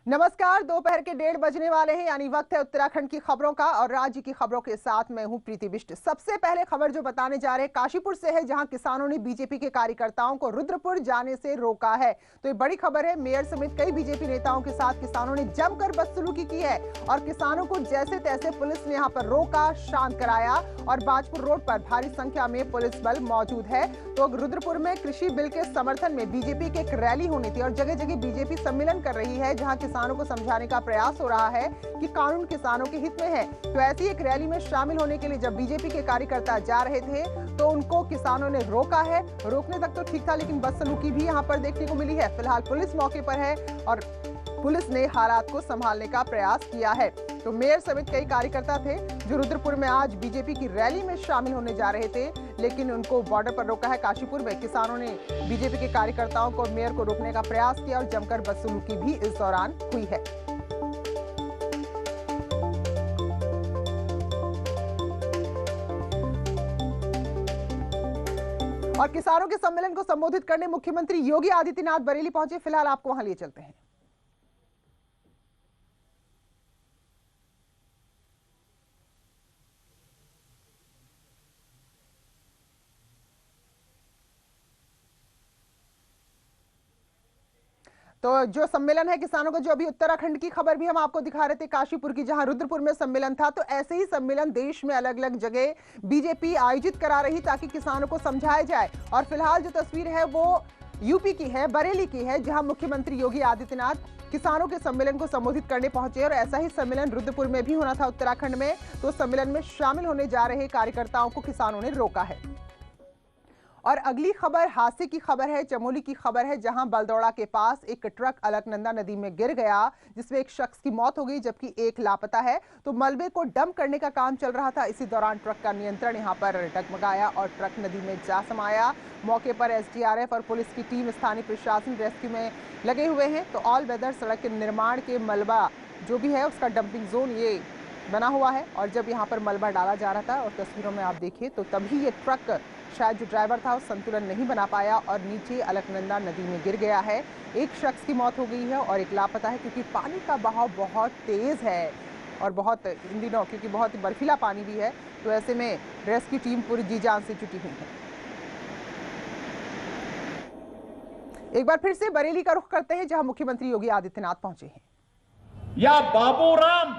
नमस्कार। दोपहर के 1:30 बजने वाले हैं, यानी वक्त है उत्तराखंड की खबरों का और राज्य की खबरों के साथ मैं हूं प्रीति बिष्ट। सबसे पहले खबर जो बताने जा रहे हैं काशीपुर से है, जहां किसानों ने बीजेपी के कार्यकर्ताओं को रुद्रपुर जाने से रोका है। तो ये बड़ी खबर है। मेयर समेत कई बीजेपी नेताओं के साथ किसानों ने जमकर बदसलूकी की है और किसानों को जैसे तैसे पुलिस ने यहाँ पर रोका, शांत कराया और बाजपुर रोड पर भारी संख्या में पुलिस बल मौजूद है। तो रुद्रपुर में कृषि बिल के समर्थन में बीजेपी की एक रैली होनी थी और जगह जगह बीजेपी सम्मेलन कर रही है, जहां किसानों को समझाने का प्रयास हो रहा है कि कानून किसानों के हित में है। तो ऐसी एक रैली में शामिल होने के लिए जब बीजेपी के कार्यकर्ता जा रहे थे तो उनको किसानों ने रोका है। रोकने तक तो ठीक था, लेकिन बदसलूकी भी यहां पर देखने को मिली है। फिलहाल पुलिस मौके पर है और पुलिस ने हालात को संभालने का प्रयास किया है। तो मेयर समेत कई कार्यकर्ता थे जो रुद्रपुर में आज बीजेपी की रैली में शामिल होने जा रहे थे, लेकिन उनको बॉर्डर पर रोका है। काशीपुर में किसानों ने बीजेपी के कार्यकर्ताओं को, मेयर को रोकने का प्रयास किया और जमकर बदसलूकी भी इस दौरान हुई है। और किसानों के सम्मेलन को संबोधित करने मुख्यमंत्री योगी आदित्यनाथ बरेली पहुंचे। फिलहाल आपको वहां लिए चलते हैं। तो जो सम्मेलन है किसानों का, जो अभी उत्तराखंड की खबर भी हम आपको दिखा रहे थे काशीपुर की, जहां रुद्रपुर में सम्मेलन था, तो ऐसे ही सम्मेलन देश में अलग अलग जगह बीजेपी आयोजित करा रही ताकि किसानों को समझाया जाए। और फिलहाल जो तस्वीर है वो यूपी की है, बरेली की है, जहां मुख्यमंत्री योगी आदित्यनाथ किसानों के सम्मेलन को संबोधित करने पहुंचे और ऐसा ही सम्मेलन रुद्रपुर में भी होना था उत्तराखंड में। तो सम्मेलन में शामिल होने जा रहे कार्यकर्ताओं को किसानों ने रोका है। और अगली खबर हादसे की खबर है, चमोली की खबर है, जहां बलदौड़ा के पास एक ट्रक अलकनंदा नदी में गिर गया, जिसमें एक शख्स की मौत हो गई जबकि एक लापता है। तो मलबे को डंप करने का काम चल रहा था। इसी दौरान ट्रक का नियंत्रण यहां पर डगमगाया और ट्रक नदी में जा समाया। मौके पर एसडीआरएफ और पुलिस की टीम, स्थानीय प्रशासन रेस्क्यू में लगे हुए हैं। तो ऑल वेदर सड़क के निर्माण के मलबा जो भी है उसका डंपिंग जोन ये बना हुआ है और जब यहाँ पर मलबा डाला जा रहा था और तस्वीरों में आप देखिए तो तभी ये ट्रक, शायद जो ड्राइवर था, संतुलन नहीं बना पाया और नीचे अलकनंदा नदी में गिर गया है। एक शख्स की मौत हो गई है और एक लापता है, क्योंकि पानी का बहाव बहुत तेज है और बहुत इन दिनों क्योंकि बहुत बर्फीला पानी भी है, तो ऐसे में रेस्क्यू टीम पूरी जी जान से जुटी हुई है। एक बार फिर से बरेली का रुख करते हैं, जहां मुख्यमंत्री योगी आदित्यनाथ पहुंचे हैं। या बाबूराम,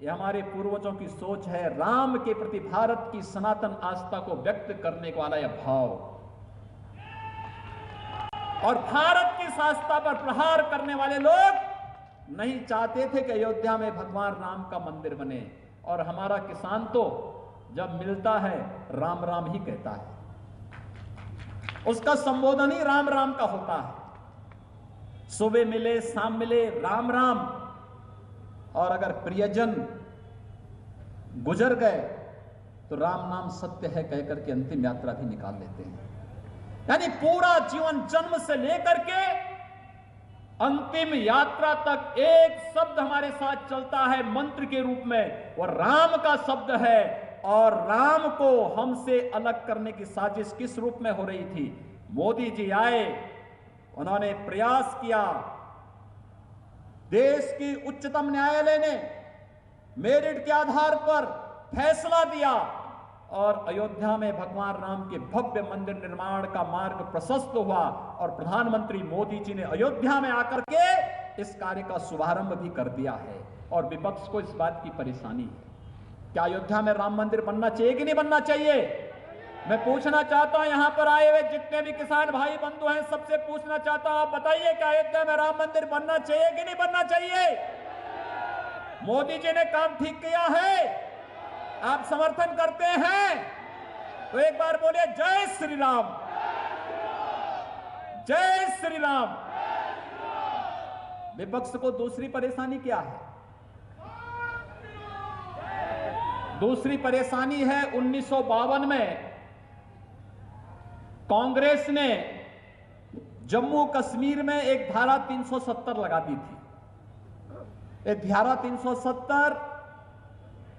ये हमारे पूर्वजों की सोच है। राम के प्रति भारत की सनातन आस्था को व्यक्त करने वाला यह भाव और भारत की आस्था पर प्रहार करने वाले लोग नहीं चाहते थे कि अयोध्या में भगवान राम का मंदिर बने। और हमारा किसान तो जब मिलता है राम राम ही कहता है, उसका संबोधन ही राम राम का होता है। सुबह मिले शाम मिले राम राम, और अगर प्रियजन गुजर गए तो राम नाम सत्य है कहकर के अंतिम यात्रा भी निकाल लेते हैं। यानी पूरा जीवन जन्म से लेकर के अंतिम यात्रा तक एक शब्द हमारे साथ चलता है मंत्र के रूप में, वह राम का शब्द है। और राम को हमसे अलग करने की साजिश किस रूप में हो रही थी? मोदी जी आए, उन्होंने प्रयास किया, देश की उच्चतम न्यायालय ने मेरिट के आधार पर फैसला दिया और अयोध्या में भगवान राम के भव्य मंदिर निर्माण का मार्ग प्रशस्त हुआ। और प्रधानमंत्री मोदी जी ने अयोध्या में आकर के इस कार्य का शुभारंभ भी कर दिया है। और विपक्ष को इस बात की परेशानी है, क्या अयोध्या में राम मंदिर बनना चाहिए कि नहीं बनना चाहिए? मैं पूछना चाहता हूं, यहां पर आए हुए जितने भी किसान भाई बंधु हैं, सबसे पूछना चाहता हूं, आप बताइए क्या अयोध्या में राम मंदिर बनना चाहिए कि नहीं बनना चाहिए? मोदी जी ने काम ठीक किया है, आप समर्थन करते हैं तो एक बार बोलिए जय श्री राम, जय श्री राम। विपक्ष को दूसरी परेशानी क्या है? दूसरी परेशानी है 1952 में कांग्रेस ने जम्मू कश्मीर में एक धारा 370 लगा दी थी। एक धारा 370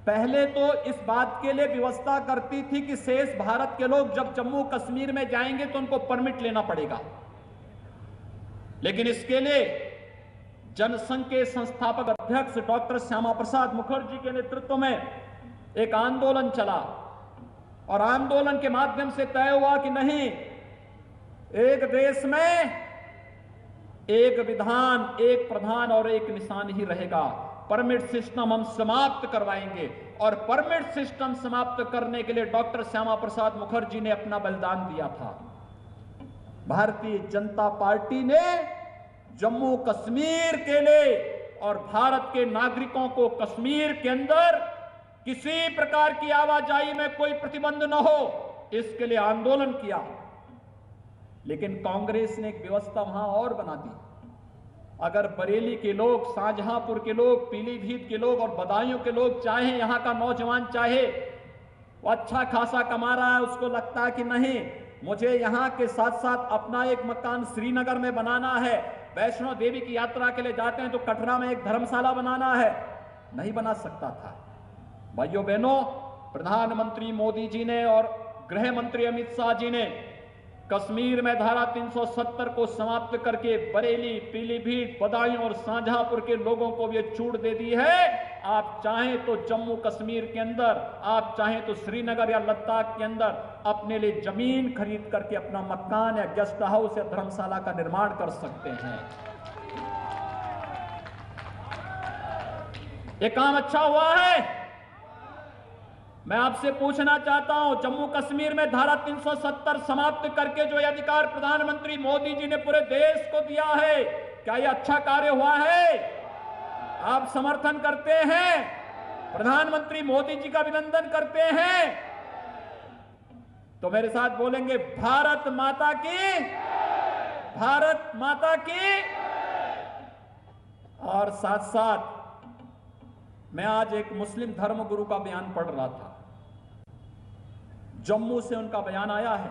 पहले तो इस बात के लिए व्यवस्था करती थी कि शेष भारत के लोग जब जम्मू कश्मीर में जाएंगे तो उनको परमिट लेना पड़ेगा, लेकिन इसके लिए जनसंघ के संस्थापक अध्यक्ष डॉक्टर श्यामा प्रसाद मुखर्जी के नेतृत्व में एक आंदोलन चला और आंदोलन के माध्यम से तय हुआ कि नहीं, एक देश में एक विधान, एक प्रधान और एक निशान ही रहेगा। परमिट सिस्टम हम समाप्त करवाएंगे और परमिट सिस्टम समाप्त करने के लिए डॉक्टर श्यामा प्रसाद मुखर्जी ने अपना बलिदान दिया था। भारतीय जनता पार्टी ने जम्मू कश्मीर के लिए और भारत के नागरिकों को कश्मीर के अंदर किसी प्रकार की आवाजाही में कोई प्रतिबंध न हो, इसके लिए आंदोलन किया। लेकिन कांग्रेस ने एक व्यवस्था वहां और बना दी। अगर बरेली के लोग, शाहजहांपुर के लोग, पीलीभीत के लोग और बदायूं के लोग चाहे, यहां का नौजवान चाहे, वो अच्छा खासा कमा रहा है, उसको लगता है कि नहीं, मुझे यहां के साथ साथ अपना एक मकान श्रीनगर में बनाना है, वैष्णो देवी की यात्रा के लिए जाते हैं तो कटरा में एक धर्मशाला बनाना है, नहीं बना सकता था। भाइयों बहनों, प्रधानमंत्री मोदी जी ने और गृह मंत्री अमित शाह जी ने कश्मीर में धारा 370 को समाप्त करके बरेली, पीलीभीत, बदायूं और शाहजहांपुर के लोगों को भी छूट दे दी है। आप चाहें तो जम्मू कश्मीर के अंदर, आप चाहें तो श्रीनगर या लद्दाख के अंदर अपने लिए जमीन खरीद करके अपना मकान या गेस्ट हाउस या धर्मशाला का निर्माण कर सकते हैं। ये काम अच्छा हुआ है। मैं आपसे पूछना चाहता हूं, जम्मू कश्मीर में धारा 370 समाप्त करके जो अधिकार प्रधानमंत्री मोदी जी ने पूरे देश को दिया है, क्या यह अच्छा कार्य हुआ है? आप समर्थन करते हैं? प्रधानमंत्री मोदी जी का अभिनंदन करते हैं? तो मेरे साथ बोलेंगे, भारत माता की, भारत माता की। और साथ साथ मैं आज एक मुस्लिम धर्म गुरु का बयान पढ़ रहा था। जम्मू से उनका बयान आया है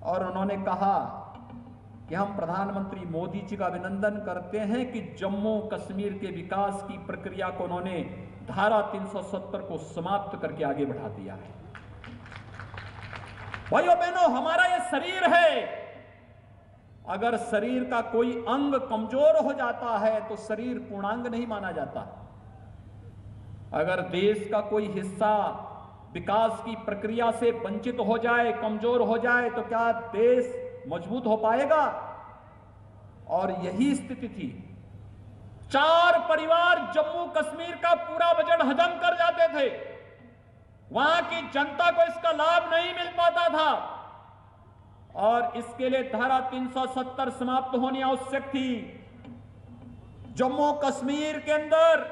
और उन्होंने कहा कि हम प्रधानमंत्री मोदी जी का अभिनंदन करते हैं कि जम्मू कश्मीर के विकास की प्रक्रिया को उन्होंने धारा 370 को समाप्त करके आगे बढ़ा दिया है। भाइयों बहनों, हमारा यह शरीर है, अगर शरीर का कोई अंग कमजोर हो जाता है तो शरीर पूर्णांग नहीं माना जाता। अगर देश का कोई हिस्सा विकास की प्रक्रिया से वंचित हो जाए, कमजोर हो जाए, तो क्या देश मजबूत हो पाएगा? और यही स्थिति थी। 4 परिवार जम्मू कश्मीर का पूरा बजट हजम कर जाते थे, वहां की जनता को इसका लाभ नहीं मिल पाता था और इसके लिए धारा 370 समाप्त होनी आवश्यक थी। जम्मू कश्मीर के अंदर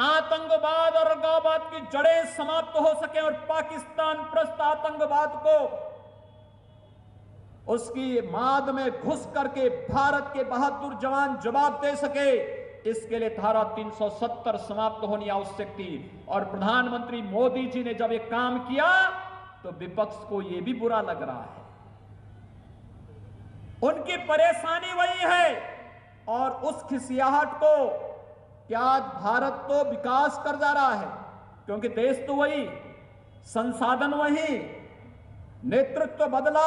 आतंकवाद और अलगाववाद की जड़ें समाप्त हो सके और पाकिस्तान प्रस्त आतंकवाद को उसकी माद में घुस करके भारत के बहादुर जवान जवाब दे सके, इसके लिए धारा 370 समाप्त होनी आवश्यक थी। और प्रधानमंत्री मोदी जी ने जब ये काम किया तो विपक्ष को यह भी बुरा लग रहा है। उनकी परेशानी वही है और उस खिसियाहट को क्या आज भारत तो विकास कर जा रहा है, क्योंकि देश तो वही, संसाधन वही, नेतृत्व बदला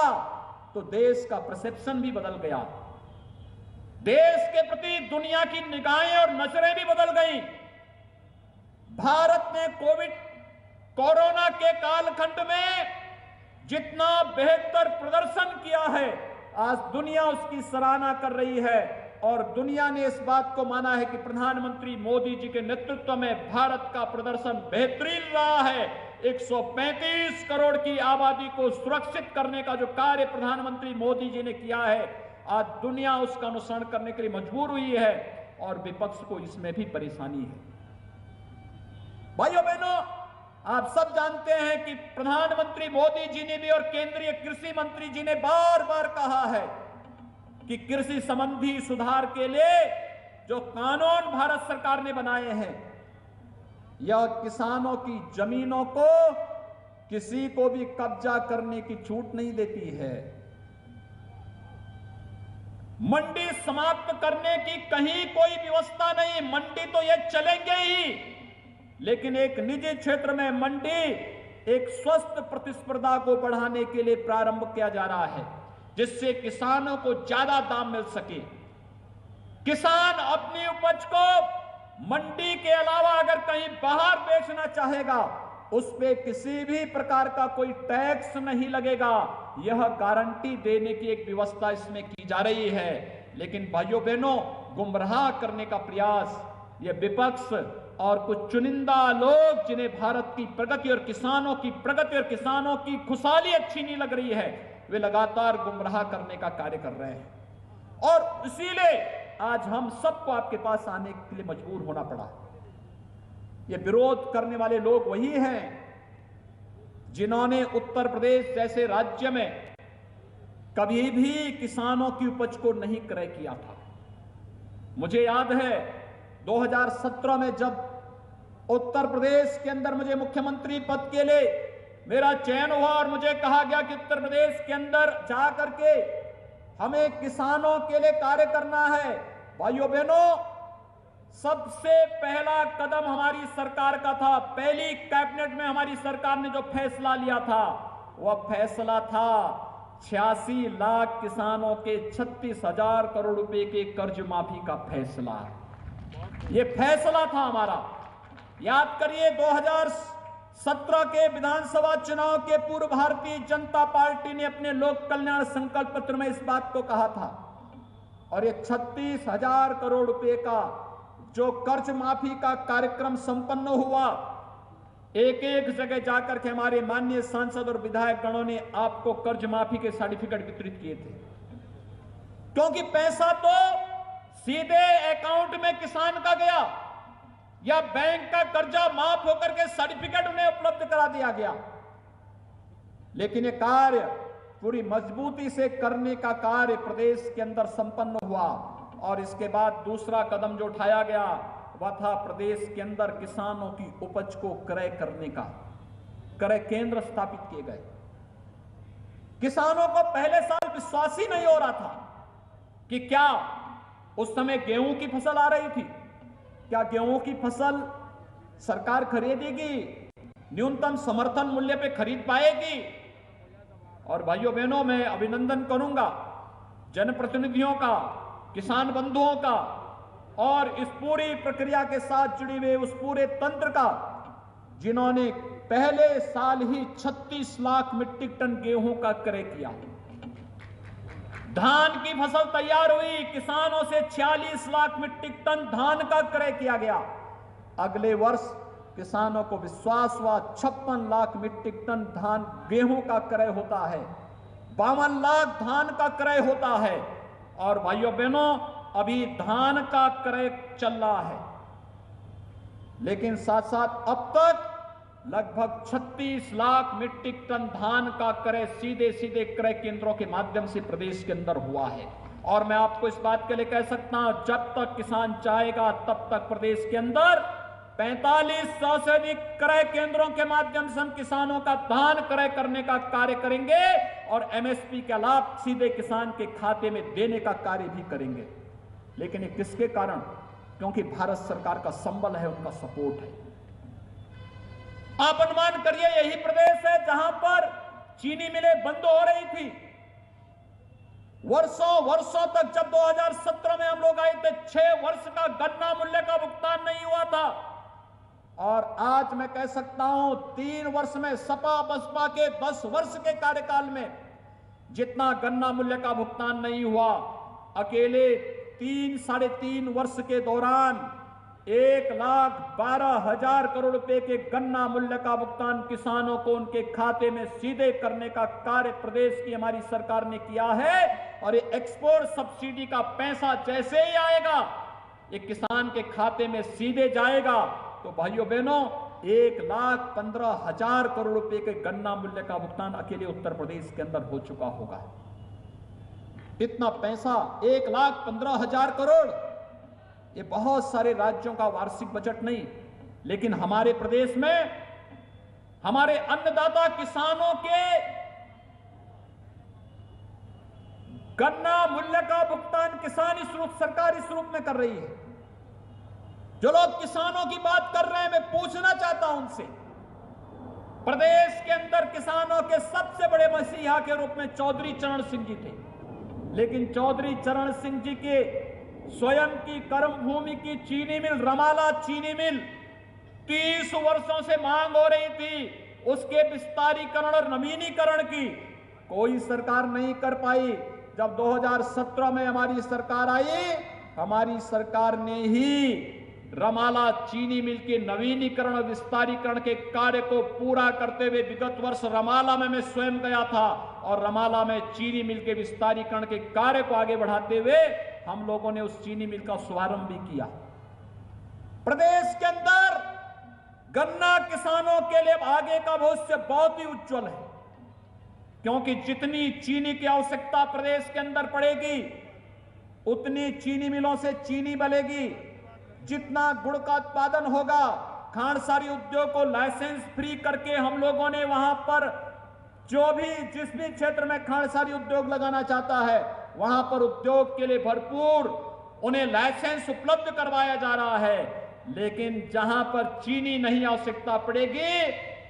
तो देश का परसेप्शन भी बदल गया, देश के प्रति दुनिया की निगाहें और नजरें भी बदल गई। भारत ने कोरोना के कालखंड में जितना बेहतर प्रदर्शन किया है, आज दुनिया उसकी सराहना कर रही है और दुनिया ने इस बात को माना है कि प्रधानमंत्री मोदी जी के नेतृत्व में भारत का प्रदर्शन बेहतरीन रहा है। 135 करोड़ की आबादी को सुरक्षित करने का जो कार्य प्रधानमंत्री मोदी जी ने किया है, आज दुनिया उसका अनुसरण करने के लिए मजबूर हुई है और विपक्ष को इसमें भी परेशानी है। भाइयों बहनों, आप सब जानते हैं कि प्रधानमंत्री मोदी जी ने भी और केंद्रीय कृषि मंत्री जी ने बार बार कहा है कि कृषि संबंधी सुधार के लिए जो कानून भारत सरकार ने बनाए हैं, यह किसानों की जमीनों को किसी को भी कब्जा करने की छूट नहीं देती है। मंडी समाप्त करने की कहीं कोई व्यवस्था नहीं, मंडी तो ये चलेंगे ही, लेकिन एक निजी क्षेत्र में मंडी एक स्वस्थ प्रतिस्पर्धा को बढ़ाने के लिए प्रारंभ किया जा रहा है, जिससे किसानों को ज्यादा दाम मिल सके। किसान अपनी उपज को मंडी के अलावा अगर कहीं बाहर बेचना चाहेगा, उस पे किसी भी प्रकार का कोई टैक्स नहीं लगेगा। यह गारंटी देने की एक व्यवस्था इसमें की जा रही है। लेकिन भाइयों बहनों, गुमराह करने का प्रयास ये विपक्ष और कुछ चुनिंदा लोग, जिन्हें भारत की प्रगति और किसानों की प्रगति और किसानों की खुशहाली अच्छी नहीं लग रही है, वे लगातार गुमराह करने का कार्य कर रहे हैं। और इसीलिए आज हम सबको आपके पास आने के लिए मजबूर होना पड़ा। ये विरोध करने वाले लोग वही हैं जिन्होंने उत्तर प्रदेश जैसे राज्य में कभी भी किसानों की उपज को नहीं क्रय किया था। मुझे याद है 2017 में जब उत्तर प्रदेश के अंदर मुझे मुख्यमंत्री पद के लिए मेरा चयन हुआ और मुझे कहा गया कि उत्तर प्रदेश के अंदर जा करके हमें किसानों के लिए कार्य करना है। भाइयों बहनों, सबसे पहला कदम हमारी सरकार का था। पहली कैबिनेट में हमारी सरकार ने जो फैसला लिया था, वह फैसला था 86 लाख किसानों के 36,000 करोड़ रुपए के कर्ज माफी का फैसला। यह फैसला था हमारा। याद करिए 2017 के विधानसभा चुनाव के पूर्व भारतीय जनता पार्टी ने अपने लोक कल्याण संकल्प पत्र में इस बात को कहा था। और ये 36,000 करोड़ रुपए का जो कर्ज माफी का कार्यक्रम संपन्न हुआ, एक एक जगह जाकर के हमारे माननीय सांसद और विधायक गणों ने आपको कर्ज माफी के सर्टिफिकेट वितरित किए थे। क्योंकि पैसा तो सीधे अकाउंट में किसान का गया या बैंक का कर्जा माफ होकर के सर्टिफिकेट उन्हें उपलब्ध करा दिया गया। लेकिन यह कार्य पूरी मजबूती से करने का कार्य प्रदेश के अंदर संपन्न हुआ। और इसके बाद दूसरा कदम जो उठाया गया वह था प्रदेश के अंदर किसानों की उपज को क्रय करने का। क्रय केंद्र स्थापित किए गए। किसानों को पहले साल विश्वास ही नहीं हो रहा था कि क्या उस समय गेहूं की फसल आ रही थी, क्या गेहूं की फसल सरकार खरीदेगी, न्यूनतम समर्थन मूल्य पे खरीद पाएगी। और भाइयों बहनों, मैं अभिनंदन करूंगा जनप्रतिनिधियों का, किसान बंधुओं का और इस पूरी प्रक्रिया के साथ जुड़े हुए उस पूरे तंत्र का, जिन्होंने पहले साल ही 36 लाख मीट्रिक टन गेहूं का क्रय किया। धान की फसल तैयार हुई, किसानों से 46 लाख मीट्रिक टन धान का क्रय किया गया। अगले वर्ष किसानों को विश्वास हुआ 56 लाख मीट्रिक टन धान गेहूं का क्रय होता है, 52 लाख धान का क्रय होता है। और भाइयों बहनों, अभी धान का क्रय चल रहा है। लेकिन साथ साथ अब तक लगभग 36 लाख मीट्रिक टन धान का क्रय सीधे सीधे क्रय केंद्रों के माध्यम से प्रदेश के अंदर हुआ है। और मैं आपको इस बात के लिए कह सकता हूं, जब तक किसान चाहेगा तब तक प्रदेश के अंदर 4500 से अधिक क्रय केंद्रों के माध्यम से हम किसानों का धान क्रय करने का कार्य करेंगे और एमएसपी का लाभ सीधे किसान के खाते में देने का कार्य भी करेंगे। लेकिन ये किसके कारण? क्योंकि भारत सरकार का संबल है, उनका सपोर्ट है। आप अनुमान करिए, यही प्रदेश है जहां पर चीनी मिलें बंद हो रही थी। वर्षों वर्षों तक, जब 2017 में हम लोग आए थे, 6 वर्ष का गन्ना मूल्य का भुगतान नहीं हुआ था। और आज मैं कह सकता हूं 3 वर्ष में, सपा बसपा के 10 वर्ष के कार्यकाल में जितना गन्ना मूल्य का भुगतान नहीं हुआ, अकेले 3-3.5 वर्ष के दौरान 1,12,000 करोड़ रुपए के गन्ना मूल्य का भुगतान किसानों को उनके खाते में सीधे करने का कार्य प्रदेश की हमारी सरकार ने किया है। और ये एक्सपोर्ट सब्सिडी का पैसा जैसे ही आएगा, ये किसान के खाते में सीधे जाएगा। तो भाइयों बहनों, 1,15,000 करोड़ रुपए के गन्ना मूल्य का भुगतान अकेले उत्तर प्रदेश के अंदर हो चुका होगा। इतना पैसा 1,15,000 करोड़, ये बहुत सारे राज्यों का वार्षिक बजट नहीं, लेकिन हमारे प्रदेश में हमारे अन्नदाता किसानों के गन्ना मूल्य का भुगतान किसान इस रूप, सरकार इस रूप में कर रही है। जो लोग किसानों की बात कर रहे हैं, मैं पूछना चाहता हूं उनसे, प्रदेश के अंदर किसानों के सबसे बड़े मसीहा के रूप में चौधरी चरण सिंह जी थे, लेकिन चौधरी चरण सिंह जी के स्वयं की कर्मभूमि की चीनी मिल रमाला चीनी मिल 30 वर्षों से मांग हो रही थी, उसके विस्तारीकरण और नवीनीकरण की कोई सरकार नहीं कर पाई। जब 2017 में हमारी सरकार आई, हमारी सरकार ने ही रमाला चीनी मिल के नवीनीकरण और विस्तारीकरण के कार्य को पूरा करते हुए विगत वर्ष रमाला में मैं स्वयं गया था और रमाला में चीनी मिल के विस्तारीकरण के कार्य को आगे बढ़ाते हुए हम लोगों ने उस चीनी मिल का शुभारंभ भी किया। प्रदेश के अंदर गन्ना किसानों के लिए आगे का भविष्य बहुत ही उज्जवल है, क्योंकि जितनी चीनी की आवश्यकता प्रदेश के अंदर पड़ेगी उतनी चीनी मिलों से चीनी बनेगी। जितना गुड़ का उत्पादन होगा, खांडसारी उद्योग को लाइसेंस फ्री करके हम लोगों ने वहां पर जो भी जिस भी क्षेत्र में खांडसारी उद्योग लगाना चाहता है वहां पर उद्योग के लिए भरपूर उन्हें लाइसेंस उपलब्ध करवाया जा रहा है। लेकिन जहां पर चीनी नहीं आवश्यकता पड़ेगी,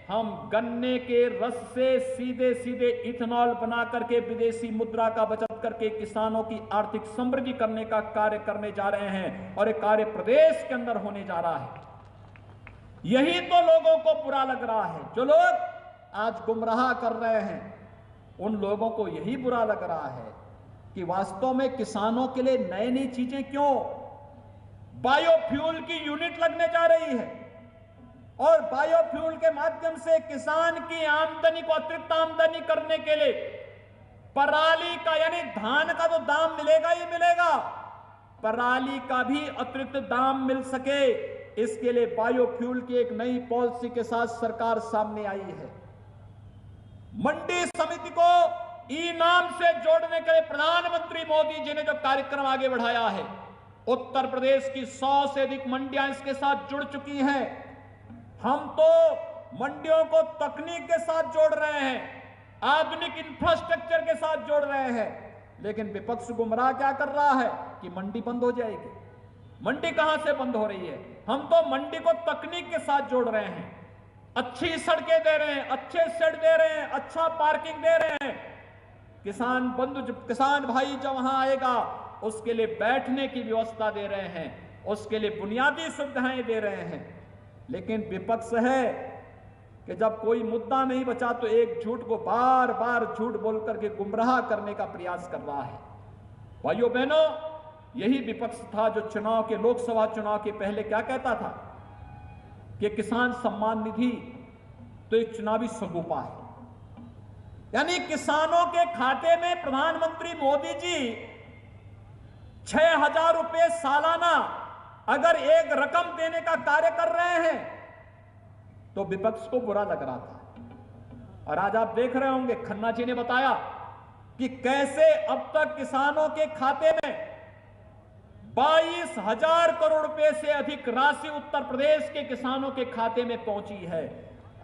हम गन्ने के रस से सीधे सीधे इथेनॉल बना करके विदेशी मुद्रा का बचत करके किसानों की आर्थिक समृद्धि करने का कार्य करने जा रहे हैं और ये कार्य प्रदेश के अंदर होने जा रहा है। यही तो लोगों को बुरा लग रहा है। जो लोग आज गुमराह कर रहे हैं उन लोगों को यही बुरा लग रहा है कि वास्तव में किसानों के लिए नई नई चीजें क्यों। बायोफ्यूल की यूनिट लगने जा रही है और बायोफ्यूल के माध्यम से किसान की आमदनी को अतिरिक्त आमदनी करने के लिए पराली का यानी धान का तो दाम मिलेगा ही मिलेगा, पराली का भी अतिरिक्त दाम मिल सके, इसके लिए बायोफ्यूल की एक नई पॉलिसी के साथ सरकार सामने आई है। मंडी समिति को ई नाम से जोड़ने के लिए प्रधानमंत्री मोदी जी ने जो कार्यक्रम आगे बढ़ाया है, उत्तर प्रदेश की 100 से अधिक मंडियां इसके साथ जुड़ चुकी हैं। हम तो मंडियों को तकनीक के साथ जोड़ रहे हैं, आधुनिक इंफ्रास्ट्रक्चर के साथ जोड़ रहे हैं, लेकिन विपक्ष गुमराह क्या कर रहा है कि मंडी बंद हो जाएगी। मंडी कहां से बंद हो रही है? हम तो मंडी को तकनीक के साथ जोड़ रहे हैं, अच्छी सड़कें दे रहे हैं, अच्छे शेड दे रहे हैं, अच्छा पार्किंग दे रहे हैं। किसान भाई जब वहां आएगा उसके लिए बैठने की व्यवस्था दे रहे हैं, उसके लिए बुनियादी सुविधाएं दे रहे हैं। लेकिन विपक्ष है कि जब कोई मुद्दा नहीं बचा तो एक झूठ को बार बार झूठ बोल करके गुमराह करने का प्रयास कर रहा है। भाइयों बहनों, यही विपक्ष था जो चुनाव के लोकसभा चुनाव के पहले क्या कहता था कि किसान सम्मान निधि तो एक चुनावी सगुफा है, यानी किसानों के खाते में प्रधानमंत्री मोदी जी 6,000 रुपए सालाना अगर एक रकम देने का कार्य कर रहे हैं तो विपक्ष को बुरा लग रहा था। और आज आप देख रहे होंगे, खन्ना जी ने बताया कि कैसे अब तक किसानों के खाते में 22,000 करोड़ रुपए से अधिक राशि उत्तर प्रदेश के किसानों के खाते में पहुंची है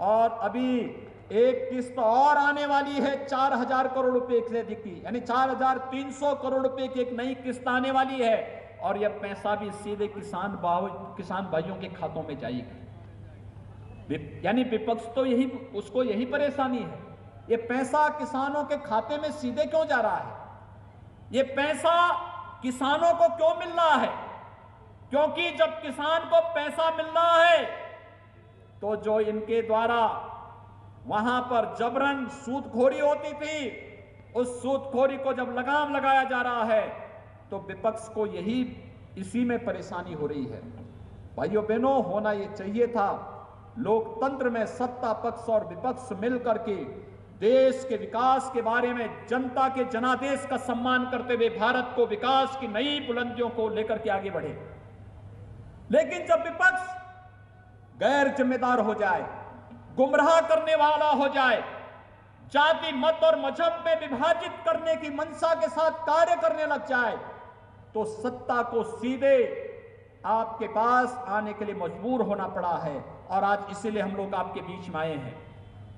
और अभी एक किस्त और आने वाली है 4,000 करोड़ रुपए से अधिक की, यानी 4,300 करोड़ रुपए की एक नई किस्त आने वाली है और यह पैसा भी सीधे किसान भाइयों के खातों में जाएगी। यानी विपक्ष तो उसको यही परेशानी है, ये पैसा किसानों के खाते में सीधे क्यों जा रहा है, ये पैसा किसानों को क्यों मिल रहा है? क्योंकि जब किसान को पैसा मिल रहा है तो जो इनके द्वारा वहां पर जबरन सूदखोरी होती थी, उस सूदखोरी को जब लगाम लगाया जा रहा है तो विपक्ष को इसी में परेशानी हो रही है। भाइयों बहनों, होना यह चाहिए था लोकतंत्र में सत्ता पक्ष और विपक्ष मिलकर के देश के विकास के बारे में जनता के जनादेश का सम्मान करते हुए भारत को विकास की नई बुलंदियों को लेकर के आगे बढ़े। लेकिन जब विपक्ष गैर जिम्मेदार हो जाए, गुमराह करने वाला हो जाए, जाति मत और मजहब में विभाजित करने की मंशा के साथ कार्य करने लग जाए तो सत्ता को सीधे आपके पास आने के लिए मजबूर होना पड़ा है और आज इसीलिए हम लोग आपके बीच में आए हैं।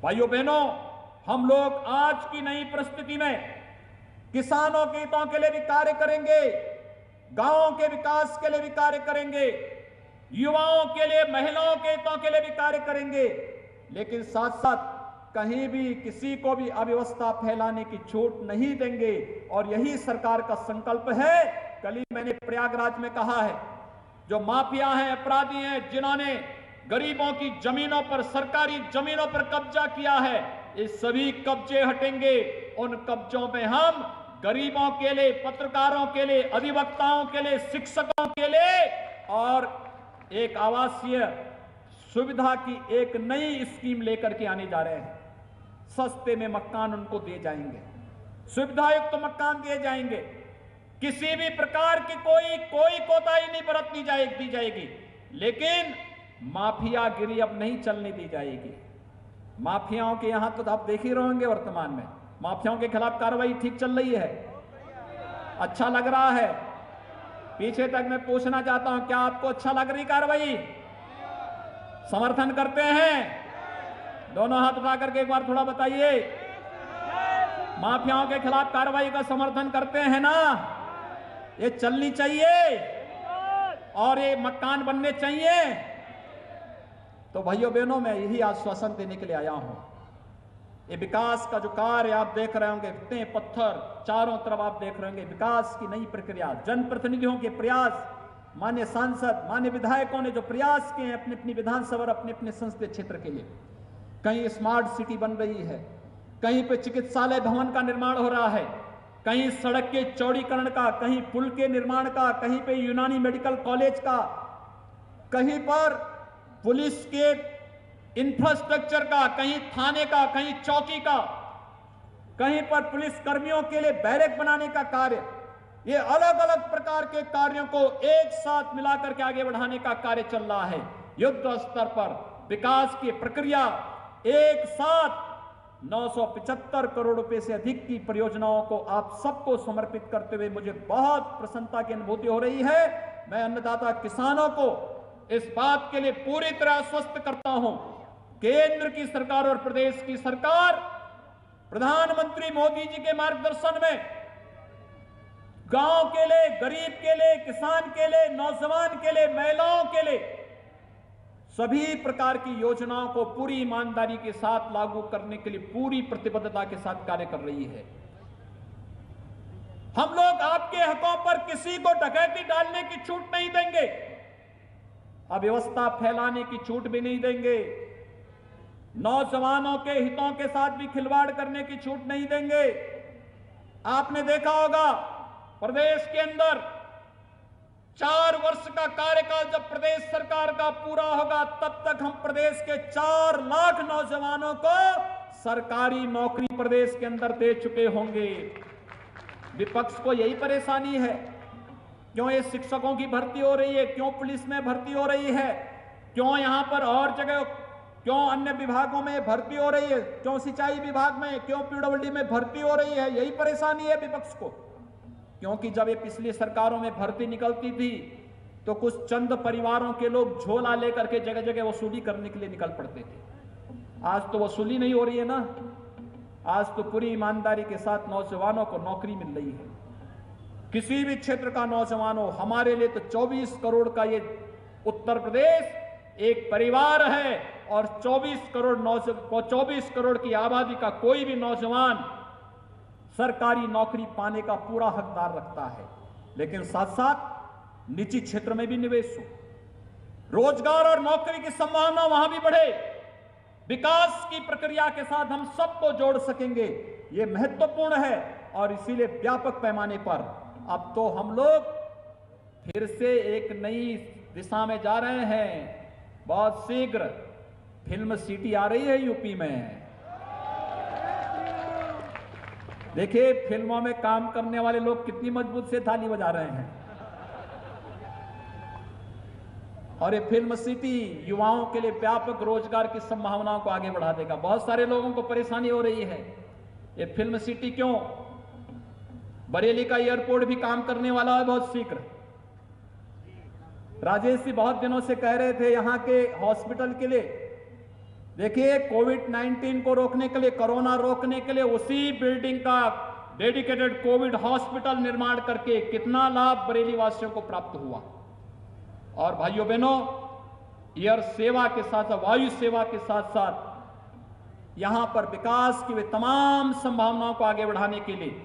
भाइयों बहनों, हम लोग आज की नई परिस्थिति में किसानों के हितों के लिए भी कार्य करेंगे, गांवों के विकास के लिए भी कार्य करेंगे, युवाओं के लिए, महिलाओं के हितों के लिए भी कार्य करेंगे, लेकिन साथ साथ कहीं भी किसी को भी अव्यवस्था फैलाने की छूट नहीं देंगे। और यही सरकार का संकल्प है कल ही मैंने प्रयागराज में कहा है, जो माफिया हैं, अपराधी हैं, जिन्होंने गरीबों की जमीनों पर, सरकारी जमीनों पर कब्जा किया है, ये सभी कब्जे हटेंगे। उन कब्जों में हम गरीबों के लिए, पत्रकारों के लिए, अधिवक्ताओं के लिए, शिक्षकों के लिए और एक आवासीय सुविधा की एक नई स्कीम लेकर के आने जा रहे हैं। सस्ते में मकान उनको दिए जाएंगे, सुविधायुक्त मकान दिए जाएंगे, किसी भी प्रकार की कोई कोताही नहीं बरतनी दी जाएगी। लेकिन माफियागिरी अब नहीं चलने दी जाएगी। माफियाओं के यहां तो आप देख ही रहे होंगे, वर्तमान में माफियाओं के खिलाफ कार्रवाई ठीक चल रही है, अच्छा लग रहा है। पीछे तक मैं पूछना चाहता हूं, क्या आपको अच्छा लग रही कार्रवाई? समर्थन करते हैं? दोनों हाथ उठा करके एक बार थोड़ा बताइए। माफियाओं के खिलाफ कार्रवाई का समर्थन करते हैं ना? ये चलनी चाहिए और ये मकान बनने चाहिए। तो भाइयों बहनों, मैं यही आश्वासन देने के लिए आया हूं। ये विकास का जो कार्य आप देख रहे होंगे, इतने पत्थर चारों तरफ आप देख रहे होंगे, विकास की नई प्रक्रिया, जनप्रतिनिधियों के प्रयास, मान्य सांसद, मान्य विधायकों ने जो प्रयास किए हैं अपनी अपनी विधानसभा और अपने अपने संसदीय क्षेत्र के लिए। कहीं स्मार्ट सिटी बन रही है, कहीं पे चिकित्सालय भवन का निर्माण हो रहा है, कहीं सड़क के चौड़ीकरण का, कहीं पुल के निर्माण का, कहीं पे यूनानी मेडिकल कॉलेज का, कहीं पर पुलिस के इंफ्रास्ट्रक्चर का, कहीं थाने का, कहीं चौकी का, कहीं पर पुलिस कर्मियों के लिए बैरक बनाने का कार्य। ये अलग अलग प्रकार के कार्यों को एक साथ मिलाकर के आगे बढ़ाने का कार्य चल रहा है। युद्ध स्तर पर विकास की प्रक्रिया एक साथ 975 करोड़ रुपए से अधिक की परियोजनाओं को आप सबको समर्पित करते हुए मुझे बहुत प्रसन्नता की अनुभूति हो रही है। मैं अन्नदाता किसानों को इस बात के लिए पूरी तरह आश्वस्त करता हूं, केंद्र की सरकार और प्रदेश की सरकार प्रधानमंत्री मोदी जी के मार्गदर्शन में गांव के लिए, गरीब के लिए, किसान के लिए, नौजवान के लिए, महिलाओं के लिए सभी प्रकार की योजनाओं को पूरी ईमानदारी के साथ लागू करने के लिए पूरी प्रतिबद्धता के साथ कार्य कर रही है। हम लोग आपके हकों पर किसी को डकैती डालने की छूट नहीं देंगे, अव्यवस्था फैलाने की छूट भी नहीं देंगे, नौजवानों के हितों के साथ भी खिलवाड़ करने की छूट नहीं देंगे। आपने देखा होगा प्रदेश के अंदर 4 वर्ष का कार्यकाल जब प्रदेश सरकार का पूरा होगा, तब तक हम प्रदेश के 4 लाख नौजवानों को सरकारी नौकरी प्रदेश के अंदर दे चुके होंगे। विपक्ष को यही परेशानी है, क्यों ये शिक्षकों की भर्ती हो रही है, क्यों पुलिस में भर्ती हो रही है, क्यों यहां पर और जगह, क्यों अन्य विभागों में भर्ती हो रही है, क्यों सिंचाई विभाग में, क्यों पीडब्ल्यूडी में भर्ती हो रही है। यही परेशानी है विपक्ष को, क्योंकि जब ये पिछली सरकारों में भर्ती निकलती थी तो कुछ चंद परिवारों के लोग झोला लेकर के जगह जगह वसूली करने के लिए निकल पड़ते थे। आज तो वसूली नहीं हो रही है ना, आज तो पूरी ईमानदारी के साथ नौजवानों को नौकरी मिल रही है। किसी भी क्षेत्र का नौजवान हो, हमारे लिए तो 24 करोड़ का ये उत्तर प्रदेश एक परिवार है और 24 करोड़ की आबादी का कोई भी नौजवान सरकारी नौकरी पाने का पूरा हकदार रखता है। लेकिन साथ साथ निजी क्षेत्र में भी निवेश हो, रोजगार और नौकरी की संभावना वहां भी बढ़े, विकास की प्रक्रिया के साथ हम सबको जोड़ सकेंगे, ये महत्वपूर्ण है। और इसीलिए व्यापक पैमाने पर अब तो हम लोग फिर से एक नई दिशा में जा रहे हैं। बहुत शीघ्र फिल्म सिटी आ रही है यूपी में। देखिए फिल्मों में काम करने वाले लोग कितनी मजबूत से ताली बजा रहे हैं। और ये फिल्म सिटी युवाओं के लिए व्यापक रोजगार की संभावनाओं को आगे बढ़ा देगा। बहुत सारे लोगों को परेशानी हो रही है, ये फिल्म सिटी क्यों, बरेली का एयरपोर्ट भी काम करने वाला है बहुत शीघ्र। राजेश जी बहुत दिनों से कह रहे थे यहां के हॉस्पिटल के लिए, देखिए कोविड-19 को रोकने के लिए, कोरोना रोकने के लिए उसी बिल्डिंग का डेडिकेटेड कोविड हॉस्पिटल निर्माण करके कितना लाभ बरेली वासियों को प्राप्त हुआ। और भाइयों बहनों, एयर सेवा के साथ, वायु सेवा के साथ साथ यहां पर विकास की वे तमाम संभावनाओं को आगे बढ़ाने के लिए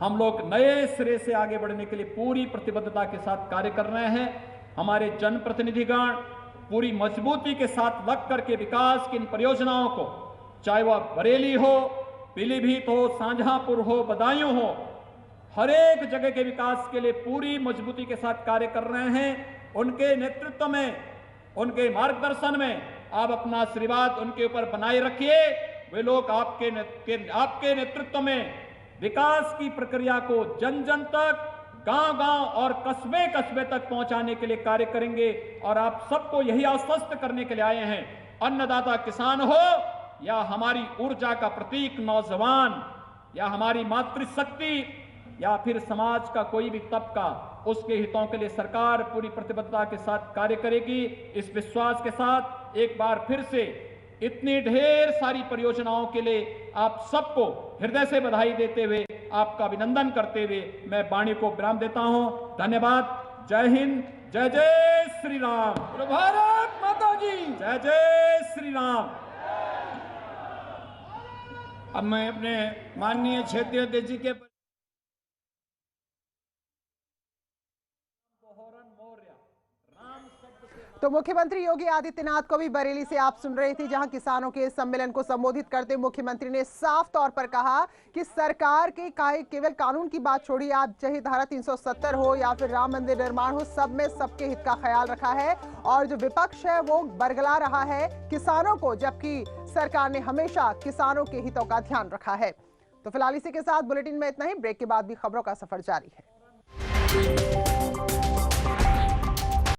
हम लोग नए सिरे से आगे बढ़ने के लिए पूरी प्रतिबद्धता के साथ कार्य कर रहे हैं। हमारे जनप्रतिनिधिगण पूरी मजबूती के साथ लग करके विकास की इन परियोजनाओं को, चाहे वह बरेली हो, पीलीभीत हो, शाहजहांपुर हो, बदायूं हो, हर एक जगह के विकास के लिए पूरी मजबूती के साथ कार्य कर रहे हैं। उनके नेतृत्व में, उनके मार्गदर्शन में आप अपना आशीर्वाद उनके ऊपर बनाए रखिए। वे लोग आपके नेतृत्व में विकास की प्रक्रिया को जन जन तक, गांव-गांव और कस्बे-कस्बे तक पहुंचाने के लिए कार्य करेंगे। और आप सबको यही आश्वस्त करने के लिए आए हैं, अन्नदाता किसान हो या हमारी ऊर्जा का प्रतीक नौजवान, या हमारी मातृशक्ति, या फिर समाज का कोई भी तबका, उसके हितों के लिए सरकार पूरी प्रतिबद्धता के साथ कार्य करेगी। इस विश्वास के साथ एक बार फिर से इतनी ढेर सारी परियोजनाओं के लिए आप सबको हृदय से बधाई देते हुए, आपका अभिनंदन करते हुए मैं वाणी को विराम देता हूं। धन्यवाद। जय हिंद, जय जय श्री राम। भारत माता की जय जय श्री राम। अब मैं अपने माननीय क्षेत्रीय अध्यक्ष जी के तो मुख्यमंत्री योगी आदित्यनाथ को भी बरेली से आप सुन रहे थे, जहां किसानों के सम्मेलन को संबोधित करते मुख्यमंत्री ने साफ तौर पर कहा कि सरकार के केवल कानून की बात छोड़िए, आप चाहे धारा 370 हो या फिर राम मंदिर निर्माण हो, सब में सबके हित का ख्याल रखा है। और जो विपक्ष है वो बरगला रहा है किसानों को, जबकि सरकार ने हमेशा किसानों के हितों का ध्यान रखा है। तो फिलहाल इसी के साथ बुलेटिन में इतना ही। ब्रेक के बाद भी खबरों का सफर जारी है।